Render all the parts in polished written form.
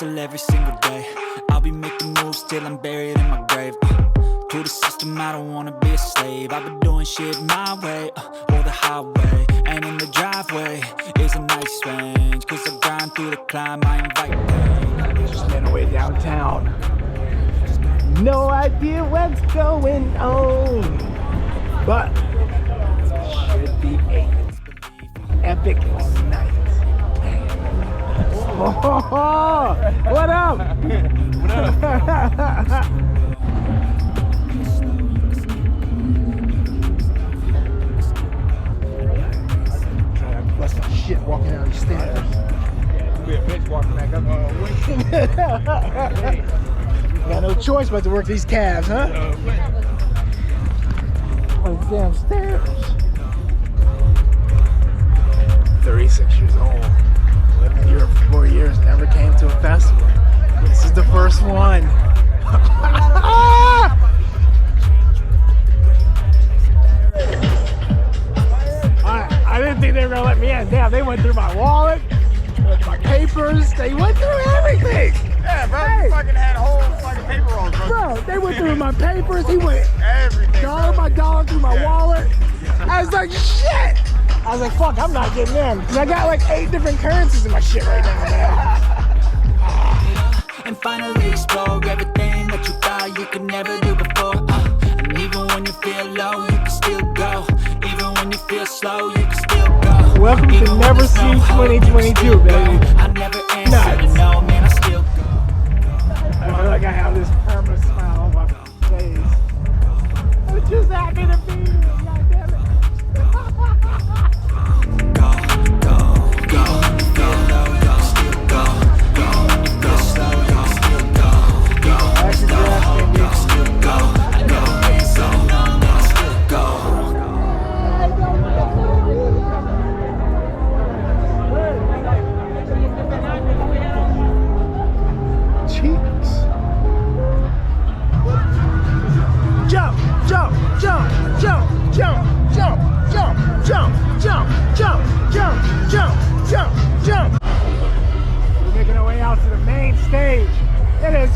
hustle every single day. I'll be making moves till I'm buried in my grave. To the system, I don't wanna be a slave. I've been doing shit my way, or the highway. And in the driveway is a nice range, cause I grind through the climb, I invite pain. Just made our way downtown. No idea what's going on, but should be an epic night. Oh, what up? What up? Bust my shit walking down these stairs. Be a bitch walking back up. Got no choice but to work these calves, huh? On the damn stairs. 36 years old. Lived in Europe for 4 years. Never came to a festival. This is the first one. I didn't think they were gonna let me in. Damn, they went through my wallet, my papers. They went through everything. Yeah, bro, you fucking had a whole fucking paper roll, bro. Bro, they went through my papers. He went everything, dollar by dollar through my wallet. I was like, shit. I was like, fuck, I'm not getting in. Because I got like 8 different currencies in my shit right now, man. And finally explore everything that you thought you could never do before. And even when you feel low, you can still go. Even when you feel slow, you can still go. Welcome to Neversea 2022, baby. I never answer to no, man, I still go. I feel like I have this permanent smile on my face. I'm just happy to be here. God damn it. Go, go, go, go, go, still go, go, go, slow, go, still go, go, go, still go, I know it's so long, I still go. Cheeks. Jump, jump, jump, jump, jump, jump, jump, jump, jump, jump, jump, jump, jump, jump. We're making our way out to the main stage. It is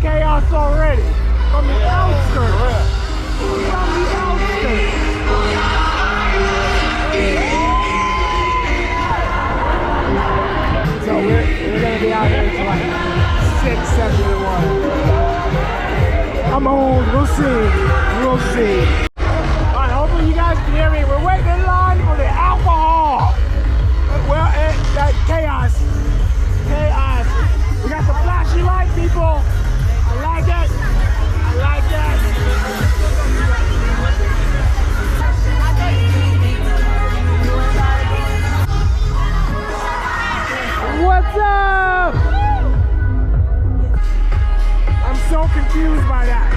chaos already. From the outskirts. From the outskirts. So we're gonna be out here until like 6, 7 in the morning. I'm old, we'll see. We'll see. Alright, hopefully you guys can hear me. We're waiting in line for the alcohol. Well, that chaos. Chaos. We got the flashy light, people. I like it. I like that. What's up? I'm so confused by that.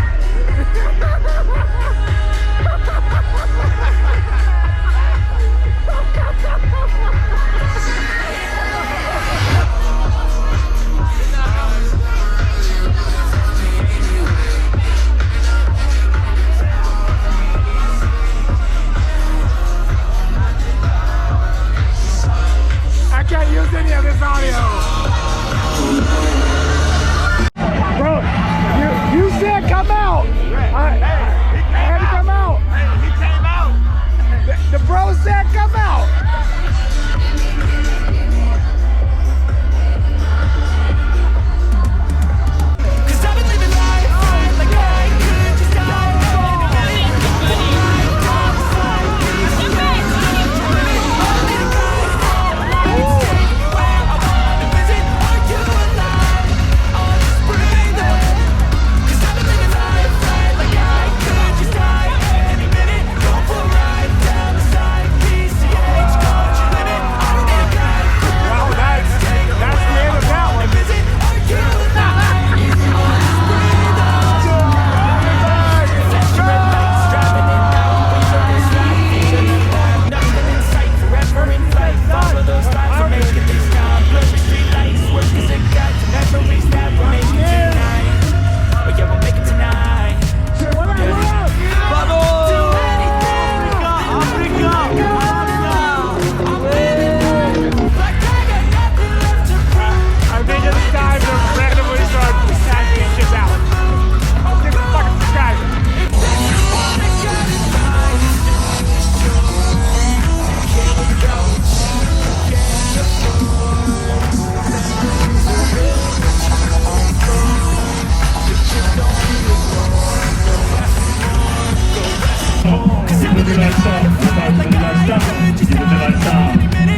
the lights off. About to the lights down. Give it the lights on.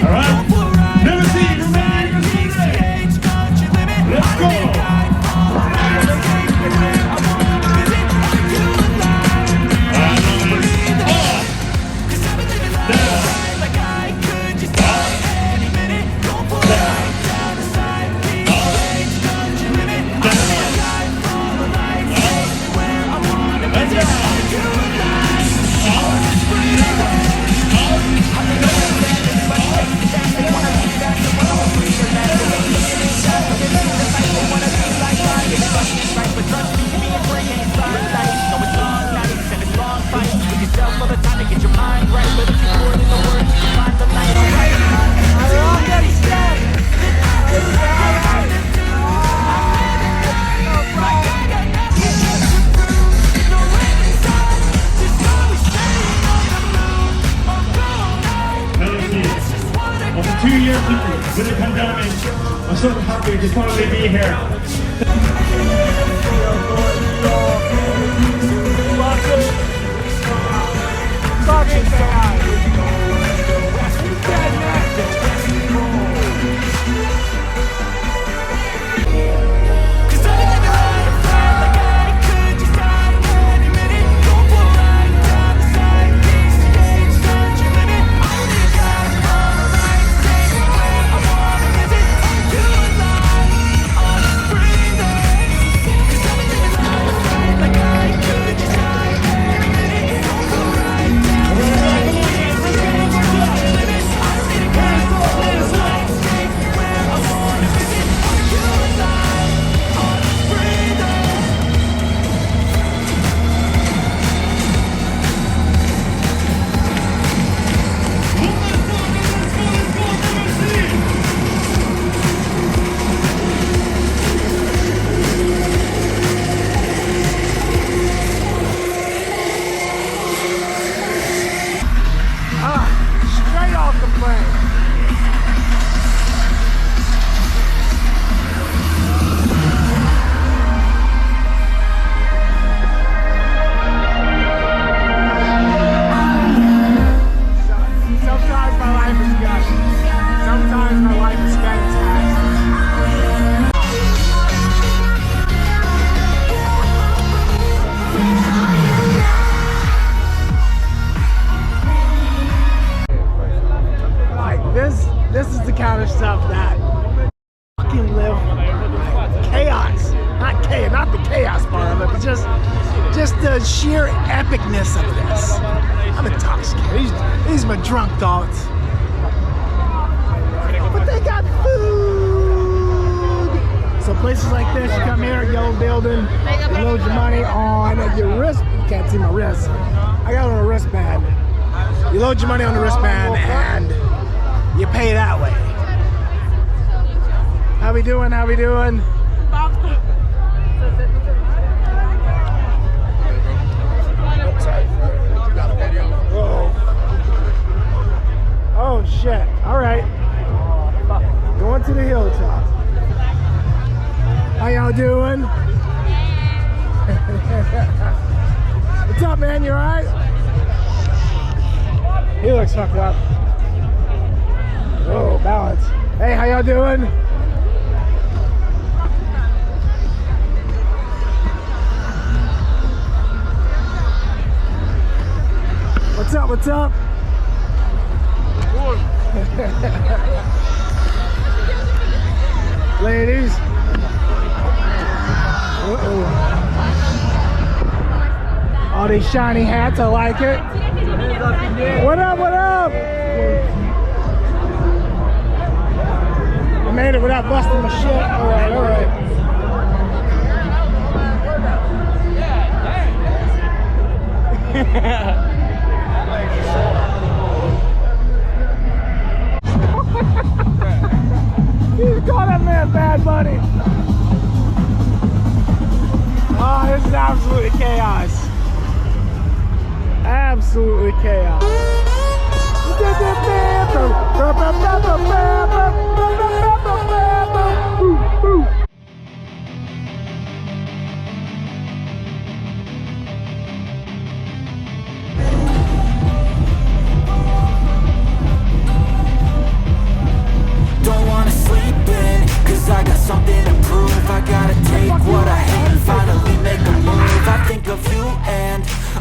Alright? Neversea Festival. Let's go! After 2 years with the pandemic, I'm so happy to finally be here. This is the kind of stuff that fucking live chaos. Not the chaos part of it, but just the sheer epicness of this. I'm intoxicated. These are my drunk thoughts. But they got food. So places like this, you come here, yellow building, you load your money on your wrist. You can't see my wrist. I got it on a wristband. You load your money on the wristband and you pay that way. How we doing? How we doing? Whoa. Oh shit. All right. Going to the hilltop. How y'all doing? What's up, man? You all right? He looks fucked up. Oh, balance. Hey, how y'all doing? What's up? What's up? Ladies. Uh-oh. All these shiny hats, I like it. What up? What up? I made it without busting my shit. All right, all right. You call that man Bad Bunny. Oh, this is absolutely chaos. Absolutely chaos.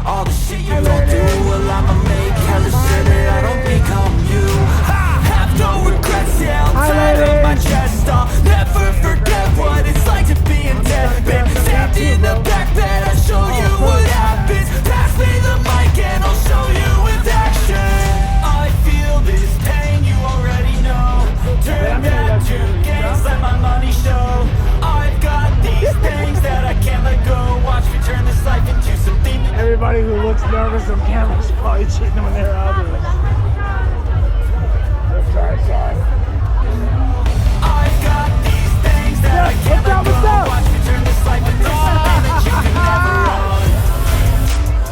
all the shit you don't do. Well, I'ma make hella sure that I don't become you. I have no regrets, yeah, I'll tie up my chest. I'll never forget what it's like to be in deathbed. Stabbed in the back bed, I'll show you what happens. Pass me the mic and I'll show you with action. I feel this pain, you already know. Turn that to gains, let my money show. I've got these things that I can't let go. Watch me turn this life into something. Everybody who looks nervous on camera is probably cheating on their others. Sorry. I've got these things that I can't let go. Watch me turn this life into something that you can never own.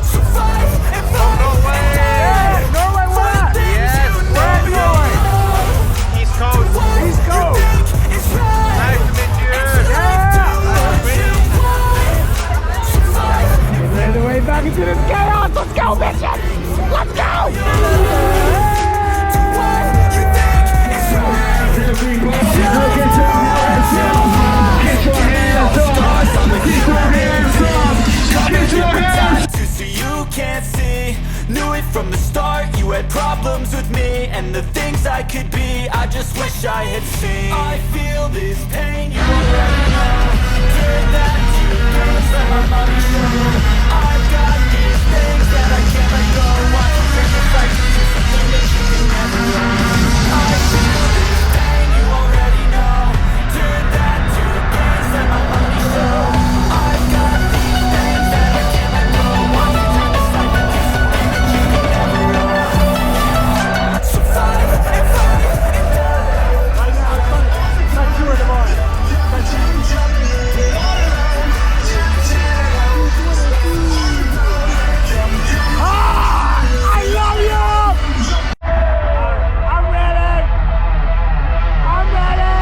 So fight and fight and die. Norway, what? Yes, where Norway? East Coast. East Coast. It's right. Nice to meet you. Made the way back into this chaos. Let's go, bitches. Let's go. So you can't see, knew it from the start. You had problems with me and the things I could be. I just wish I had seen. I feel this pain, you already know. Turn that to gains, let my money show. I've got these things that I can't let go. Watch me turn this life into something that you can never own. I feel this pain, you already know. Turn that to gains, let my money show. I've got these things that I can't let go. Watch me turn this life into something that you can never own. So fight and fight and die. Right now, it's not doing it on. I love you! I'm ready! I'm ready!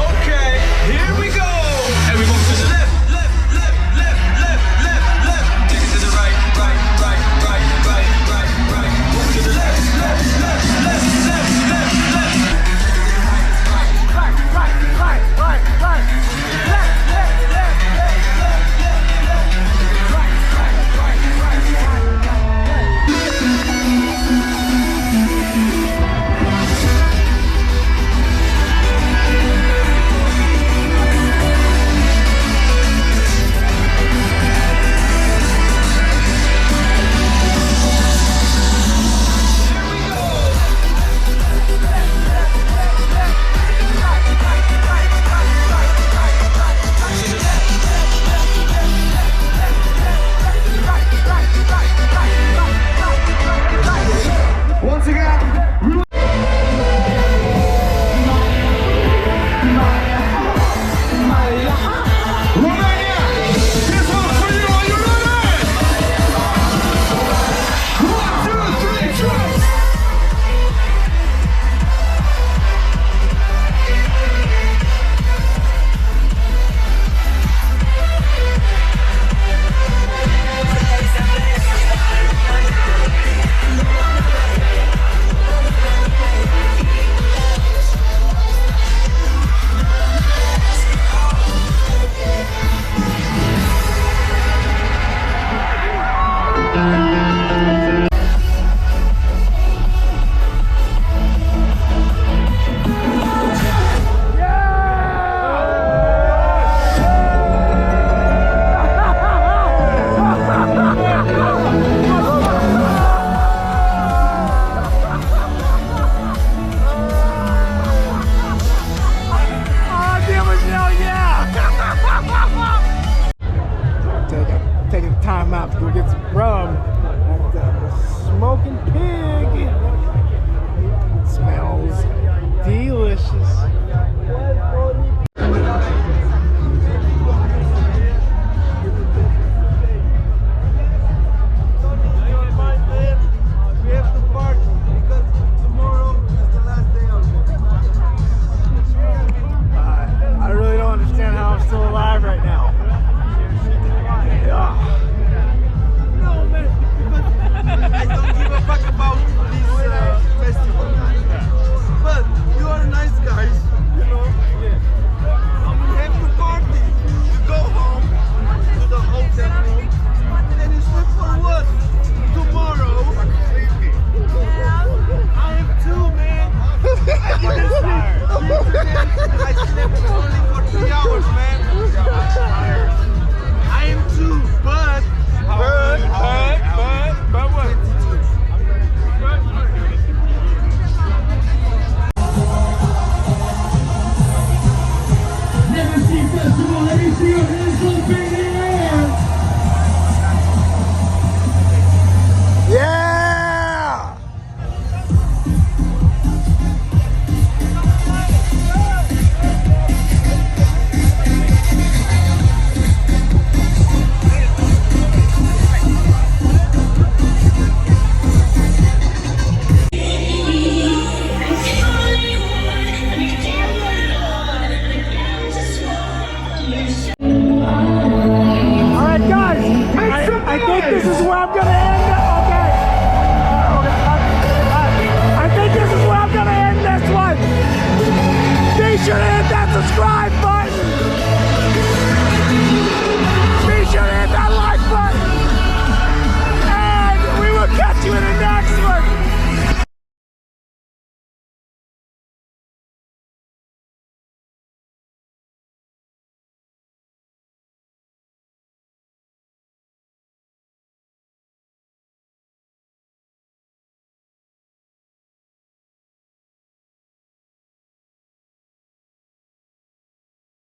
Okay, here we go. Everyone to the left, left, left, left, left, left, left. Take it to the right, right, right, right, right, right, right. Walk to the left, left, left, left, left, left, left. Right. Once again, Romania, this one's for you. Are you ready? 1, 2, 3, drums. Taking time out to go get some rum at the Smoking Pig.